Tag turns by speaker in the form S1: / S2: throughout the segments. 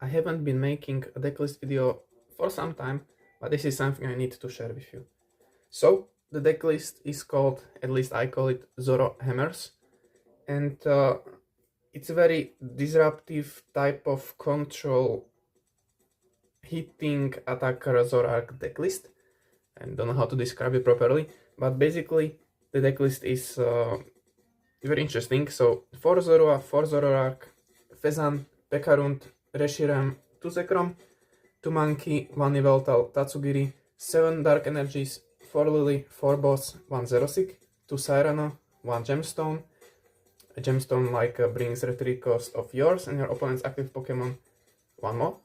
S1: I haven't been making a decklist video for some time, but this is something I need to share with you. So, the decklist is called, at least I call it, Zoro Hammers, and it's a very disruptive type of control hitting attacker Zoroark decklist. I don't know how to describe it properly, but basically the decklist is very interesting. So 4 Zoroa, 4 Zoroark, Fezan, Pekarund, Reshiram, 2 Zekrom, 2 Monkey, 1 Yveltal, Tatsugiri, 7 Dark Energies, 4 Lily, 4 Boss, 1 Zerosic, 2 Cyrano, 1 Gemstone. A gemstone brings retreat cost of yours and your opponent's active Pokemon, 1 more.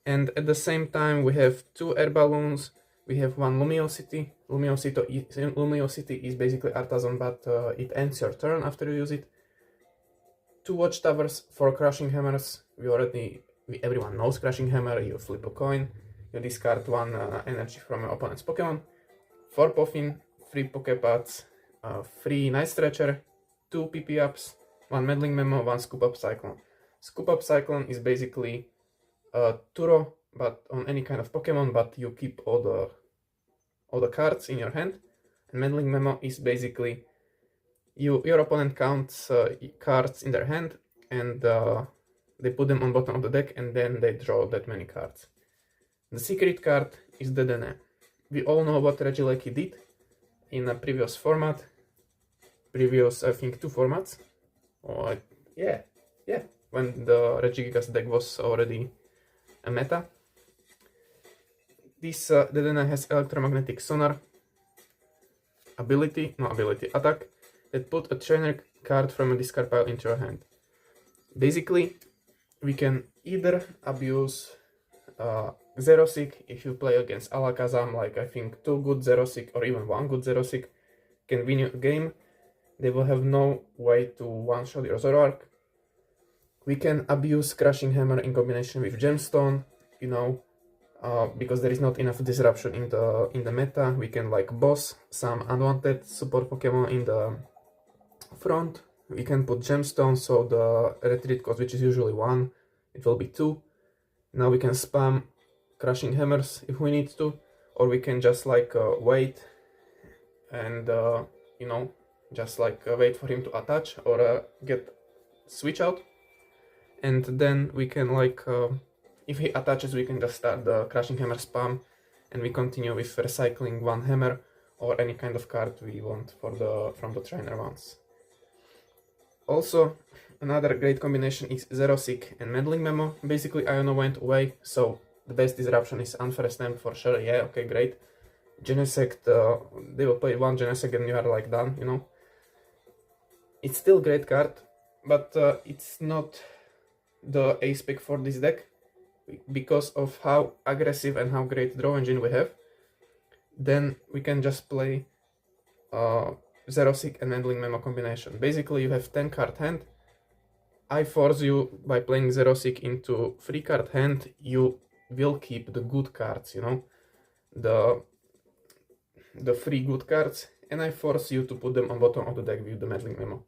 S1: And at the same time we have 2 Air Balloons, we have 1 Lumiosity. Lumiosity is basically Artazon, but it ends your turn after you use it. 2 Watchtowers, 4 Crushing Hammers. Everyone knows Crushing Hammer. You flip a coin, you discard 1 energy from your opponent's Pokemon. 4 Puffin, 3 Pokepads, 3 Night Stretcher, 2 PP Ups, 1 Meddling Memo, 1 Scoop Up Cyclone. Scoop Up Cyclone is basically Turo, but on any kind of Pokemon, but you keep all the cards in your hand. And Meddling Memo is basically your opponent counts cards in their hand, and they put them on bottom of the deck, and then they draw that many cards. The secret card is the Dene. We all know what Regieleki did in a previous format, I think 2 formats. When the Regigigas deck was already a meta. This Dedenne has electromagnetic sonar attack that put a trainer card from a discard pile into your hand. Basically, we can either abuse Zerosic if you play against Alakazam, like I think 2 good Zerosic or even 1 good Zerosic can win you a game. They will have no way to one-shot your Zoroark. We can abuse Crushing Hammer in combination with Gemstone, because there is not enough disruption in the meta. We can boss some unwanted support Pokemon in the front. We can put Gemstone, so the retreat cost, which is usually 1, it will be 2. Now we can spam Crushing Hammers if we need to, or we can just wait and wait for him to attach or get switch out. And then we can if he attaches, we can just start the Crushing Hammer spam, and we continue with recycling 1 hammer or any kind of card we want from the trainer ones. Also, another great combination is Zerosic and Meddling Memo. Basically, Iono went away, so the best disruption is Unfair Stamp for sure. Yeah, okay, great. Genesect, they will play 1 Genesect and you are done, It's still a great card, but it's not the ace pick for this deck because of how aggressive and how great draw engine we have. Then we can just play Zerosic and Meddling Memo combination. Basically, you have 10 card hand. I force you, by playing Zerosic into 3 card hand, you will keep the good cards, the 3 good cards, and I force you to put them on bottom of the deck with the Meddling Memo.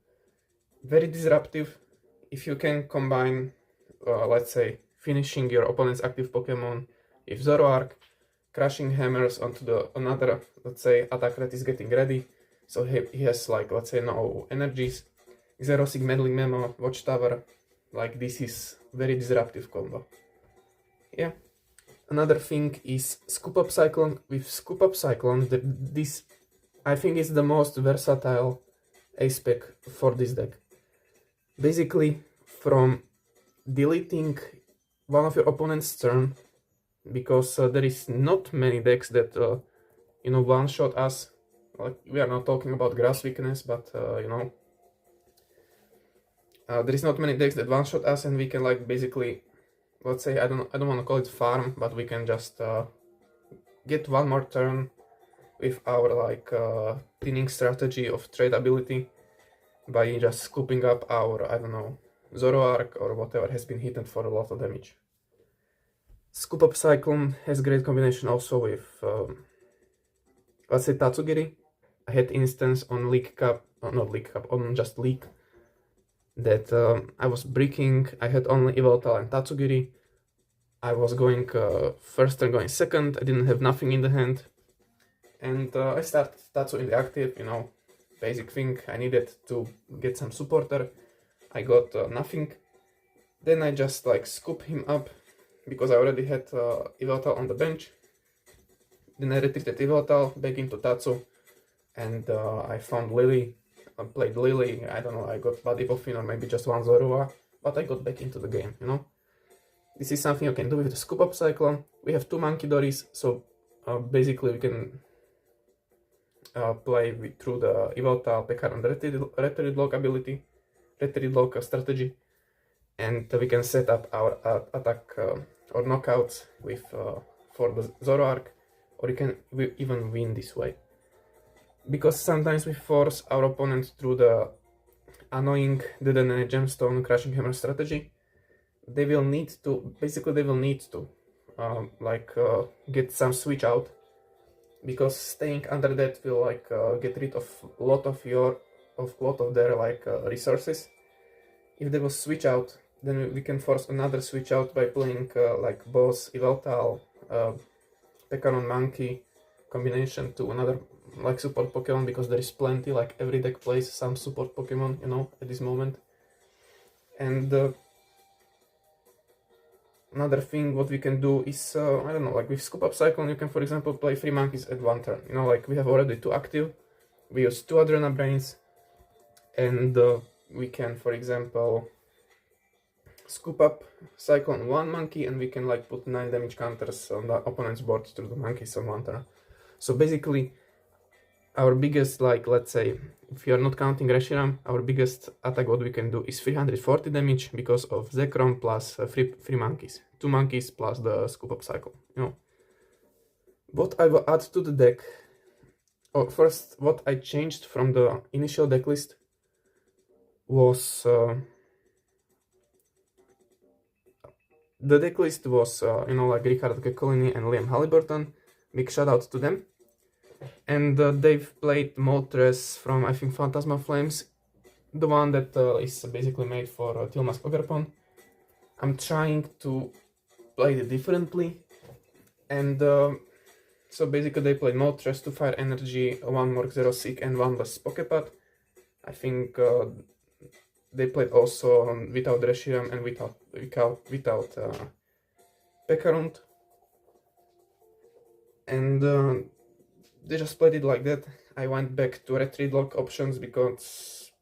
S1: Very disruptive. If you can combine, let's say, finishing your opponent's active Pokemon with Zoroark, Crushing Hammers onto another, let's say, attack that is getting ready, so he has let's say, no energies, Zerosic, Meddling Memo, Watchtower, this is very disruptive combo. Yeah. Another thing is Scoop Up Cyclone. With Scoop Up Cyclone, this I think is the most versatile ace spec for this deck. Basically, from deleting one of your opponent's turn, because there is not many decks that one-shot us. We are not talking about Grass Weakness, but there is not many decks that one-shot us, and we can basically, let's say, I don't want to call it farm, but we can just get 1 more turn with our thinning strategy of trade ability by just scooping up our, Zoroark or whatever has been hit for a lot of damage. Scoop Up Cyclone has great combination also with, let's say, Tatsugiri. I had instance on on Leak, that I was bricking, I had only Yveltal and Tatsugiri. I was going first and going second. I didn't have nothing in the hand, and I started Tatsu in the active, you know, basic thing. I needed to get some supporter. I got nothing. Then I just like scoop him up because I already had Yveltal on the bench. Then I retreated Yveltal back into Tatsu, and I found Lily. I played Lily. I don't know, I got Body Buffin or maybe just one Zoroark, but I got back into the game, you know. This is something you can do with the scoop up cyclone. We have 2 Monkey Dories, so basically we can play through the Yveltal, Pekar and Retreat Lock ability, Retreat Lock strategy, and we can set up our attack or knockouts with for the Zoroark, or you can even win this way. Because sometimes we force our opponent through the annoying Dead and Gemstone Crushing Hammer strategy. They will need to, get some switch out, because staying under that will get rid of a lot of their resources. If they will switch out, then we can force another switch out by playing boss Yveltal, Pekaron Monkey combination to another support Pokemon, because there is plenty, every deck plays some support Pokemon, you know, at this moment. And another thing what we can do is, I don't know, with Scoop Up Cyclone you can, for example, play 3 monkeys at one turn. You know, we have already 2 active, we use 2 Adrena Brains, and we can, for example, Scoop Up Cyclone 1 monkey, and we can put 9 damage counters on the opponent's board through the monkeys on one turn. So basically, our biggest, let's say, if you are not counting Reshiram, our biggest attack what we can do is 340 damage because of Zekrom plus 3 monkeys. 2 monkeys plus the Scoop Up Cycle, you know. What I will add to the deck, first, what I changed from the initial deck list was, the deck list was, Riccardo Ceccolini and Liam Halliburton. Big shout out to them. And they've played Moltres from, I think, Phantasma Flames, the one that is basically made for Tilmask Ogerpon. I'm trying to play it differently, and so basically they played Moltres, 2 Fire Energy, 1 Morg, 0 Seek, and 1 less Pokepad. I think they played also without Reshiram and without Pekarunt. And they just played it like that. I went back to Retreat Lock options because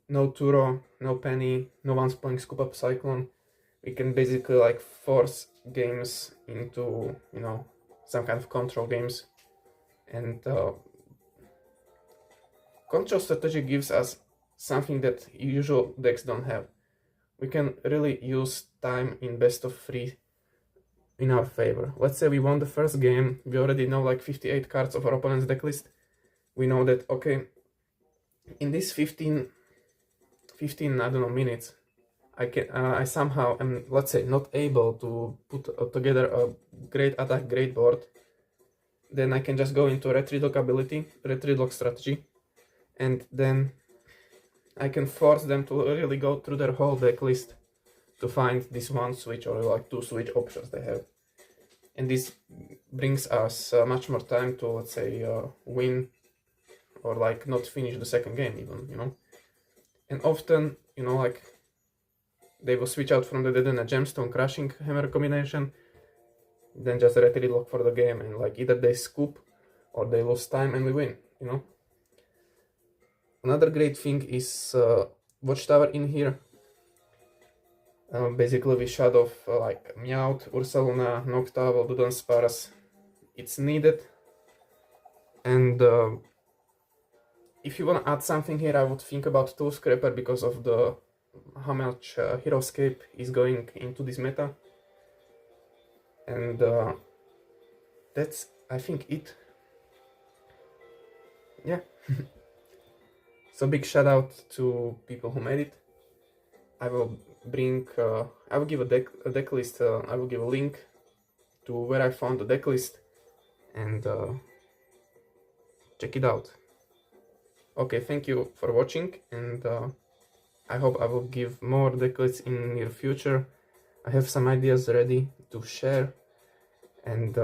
S1: no Turo, no Penny, no one's playing Scoop Up Cyclone. We can basically force games into, you know, some kind of control games. And control strategy gives us something that usual decks don't have. We can really use time in best of 3 in our favor. Let's say we won the first game, we already know 58 cards of our opponent's deck list. We know that, okay, in this 15 I don't know, minutes, I somehow am, let's say, not able to put together a great attack, great board. Then I can just go into Retreat Lock ability, Retreat Lock strategy, and then I can force them to really go through their whole deck list to find this 1 switch or 2 switch options they have. And this brings us much more time to, let's say, win or not finish the second game even, you know. And often, you know, they will switch out from the Dead and a Gemstone Crushing Hammer combination, then just Retreat Lock for the game, and either they scoop or they lose time and we win, you know. Another great thing is Watchtower in here. Basically we shut off Meowth, Ursaluna, Noctowl, Dudunsparce. It's needed. And if you want to add something here, I would think about Tool Scraper because of the how much Heroescape is going into this meta. And that's, I think, it. Yeah. So big shout out to people who made it. I will bring, I will give a deck list, I will give a link to where I found the deck list, and check it out. Okay, thank you for watching, and I hope I will give more deck lists in near future. I have some ideas ready to share. And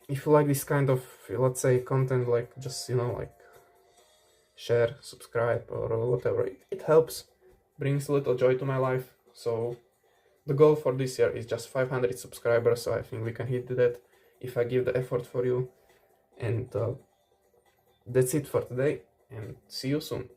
S1: if you like this kind of, let's say, content, like just, you know, like share, subscribe, or whatever, it helps, brings a little joy to my life. So the goal for this year is just 500 subscribers, so I think we can hit that if I give the effort for you. And that's it for today, and see you soon.